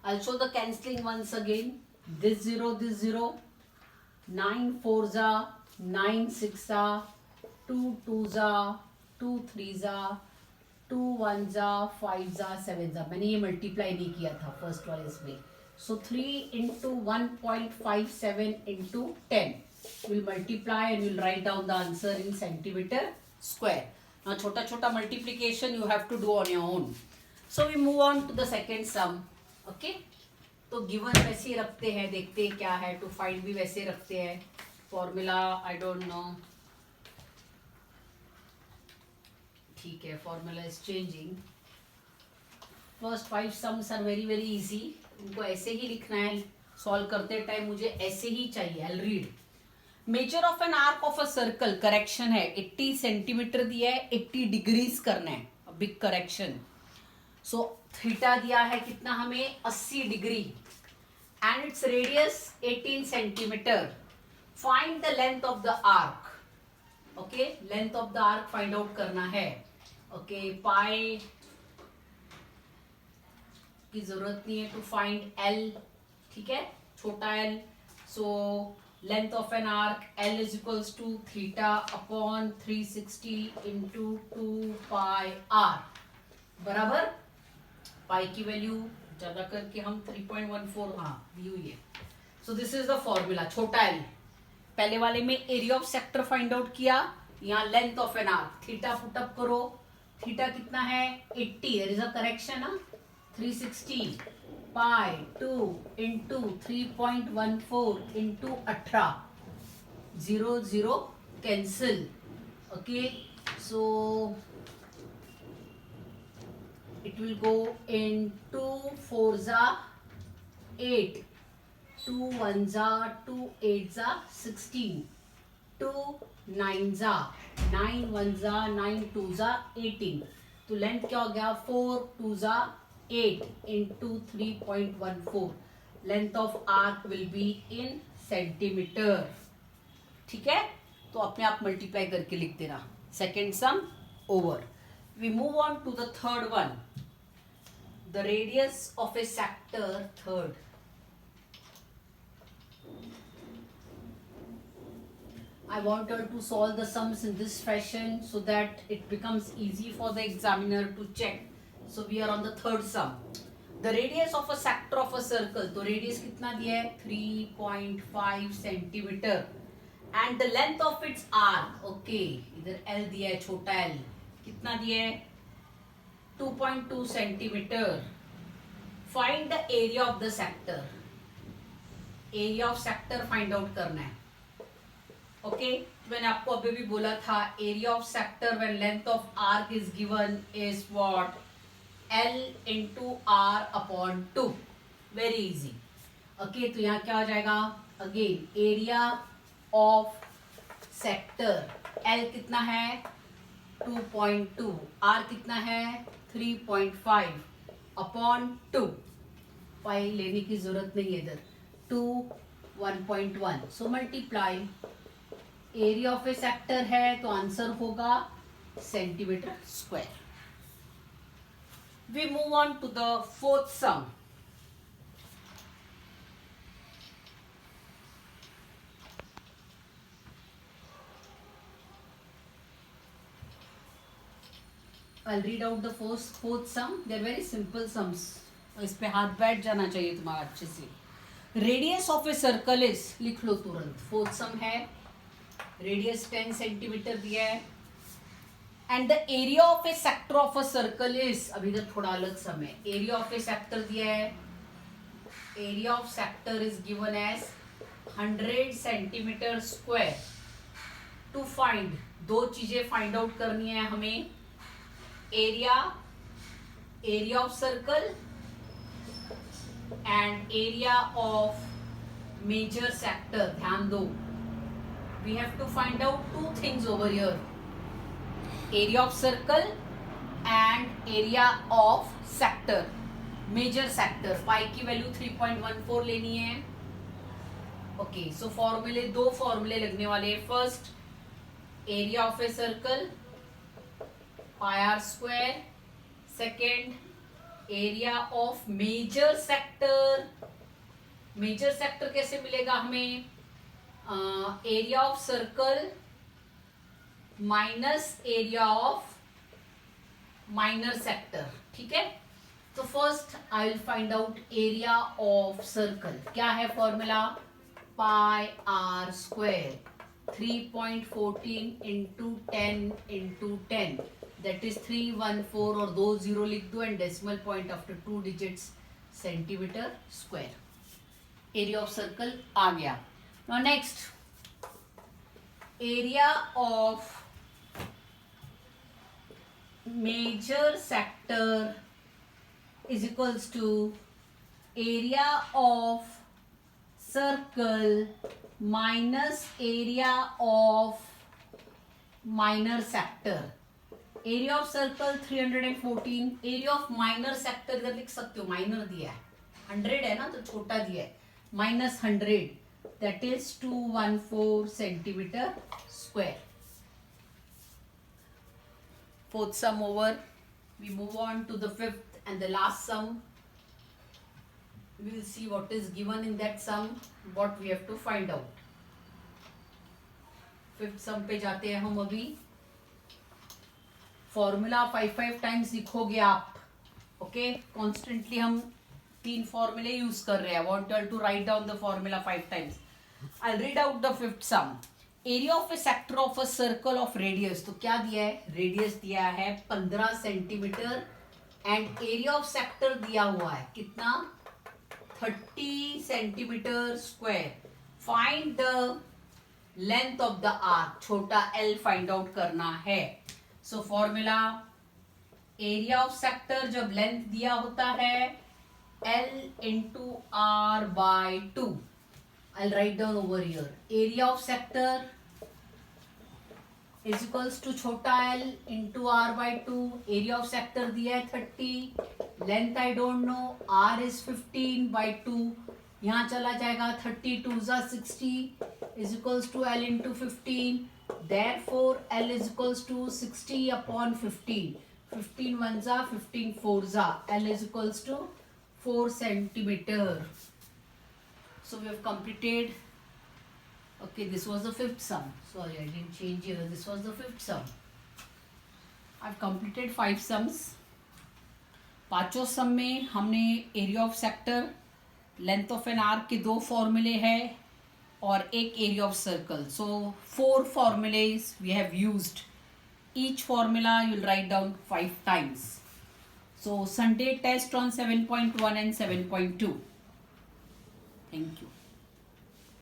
I'll show the cancelling once again. This 0, 9 4s are 9 6 are 2 2s are 2 3s are 2 1s are 5s are 7s are. मैंने ये multiply नहीं किया था first वाले इसमें. So 3 into 1.57 into 10 will multiply and we'll write down the answer in centimeter square. Now छोटा छोटा multiplication you have to do on your own. So we move on to the second sum. Okay. तो given वैसे ही रखते हैं, देखते हैं क्या है. टू फाइंड भी वैसे रखते हैं. Formula I don't know. ठीक है, formula is changing. First 5 sums are very very easy. उनको ऐसे ही लिखना है. सॉल्व करते टाइम मुझे ऐसे ही चाहिए. I read. Measure of an arc of a circle. Correction है 80 सेंटीमीटर दिया है, 80 डिग्रीज करना है. Big correction. सो थीटा दिया है कितना हमें 80 degree and its radius 18 centimeter. Find the length of the arc. Okay, length of the arc find out करना है. Okay, pi की जरूरत नहीं है. to find L. ठीक है, छोटा L. So length of an arc L is equals to theta upon 360 into 2 pi r. बराबर. pi की वैल्यू ज्यादा करके हम 3.14 दी हुई है. So this is the formula. छोटा एल. पहले वाले में area of sector find out किया. यहाँ length of an arc. Theta put up करो. थीटा कितना है 80. There is a correction. 360 pi 2 into 3.14 into 18. 0 0 cancel. Okay, so it will go in 2 4s are 8, 2 1s are 2 8s are 16, 2 9s are 9 1s are 9 2s are 18. तो length क्या हो गया 4 2s are 8 into 3.14. Length of arc will be in centimetre. ठीक है, तो अपने आप multiply करके लिख देना. Second sum over. We move on to the third one. The radius of a sector, third. I want her to solve the sums in this fashion so that it becomes easy for the examiner to check. So we are on the third sum. The radius of a sector of a circle. तो radius कितना दिया है 3.5 centimeter. And the length of its arc. Okay, इधर L दिया है, छोटा L. कितना दिया है 2.2 centimetre. Find the area of the sector. Area of sector find out करना है. ओके, मैंने आपको अभी भी बोला था area of sector when length of arc is given is what L into R upon 2. Very easy. Okay, तो यहाँ क्या हो जाएगा again area of sector. L कितना है 2.2. R कितना है 3.5 अपॉन 2. पाई लेने की जरूरत नहीं है इधर. 2 1.1. So multiply. Area of a sector है तो आंसर होगा centimetre square. We move on to the fourth sum. I'll read out the fourth sum. They're very simple sums. इस पे हाथ बैठ जाना चाहिए तुम्हारा अच्छे से. Radius of a circle is, लिख लो तुरंत. फोर्थ सम है. रेडियस 10 सेंटीमीटर दिया है. And the area of a sector of a circle is, अभी तक थोड़ा अलग सम है. एरिया ऑफ ए सेक्टर दिया है. Area of sector is given as 100 centimetre square. To find, दो चीजें फाइंड आउट करनी है हमें. area of circle and area of major sector. ध्यान दो, we have to find out two things over here. Area of circle and area of sector. Major sector. पाई की value 3.14 लेनी है. ओके, सो फॉर्मूले, दो फॉर्मूले लगने वाले. First area of a circle pi r square. Second area of major sector, major sector कैसे मिलेगा हमें, area of circle minus area of minor sector, ठीक है। तो first I will find out area of circle, क्या है फॉर्मूला, pi r square 3.14 into 10 into 10 that is 314 और 2 जीरो लिख दो and decimal point after 2 digits centimetre square. Area of circle आ गया। Now next area of major sector is equals to area of circle minus area of minor sector। area of circle 314, area of minor sector इधर लिख सकते हो, minor दिया है 100 है ना, तो छोटा दिया है, minus 100 that is 214 centimetre square. Fourth sum over, we move on to the fifth and the last sum. We will see what is given in that sum, what we have to find out. Fifth sum पे जाते हैं हम अभी। Formula 5 times लिखोगे आप, okay. Constantly हम 3 फॉर्मूले use कर रहे हैं। Want you to write down the formula 5 times. I read out the fifth sum. Area of a sector of a circle of radius, तो क्या दिया है, रेडियस दिया है 15 centimetre and area of sector दिया हुआ है कितना, 30 centimetre square. Find the length of the arc, छोटा एल फाइंड आउट करना है। So formula, area of sector जब लेंथ दिया होता है L into r by 2, I'll write down over here. Area of sector is equals to छोटा l into r by 2. Area of sector दिया है 30. Length I don't know. R is 15 by 2. यहाँ चला जाएगा 32 जा 60 is equals to l into 15. Therefore L is equals to 60 upon 15. 15 1 जा 15 4 जा. L is equals to 4 centimeter. So we have completed, okay, this was the fifth sum. Sorry, I didn't change here. This was the fifth sum. I've completed 5 sums. पांचों सम में हमने area of sector, length of an arc के 2 फॉर्मूले हैं और एक area of circle. So 4 formulas we have used. Each formula you'll write down 5 times. So Sunday test on 7.1 and 7.2. Thank you.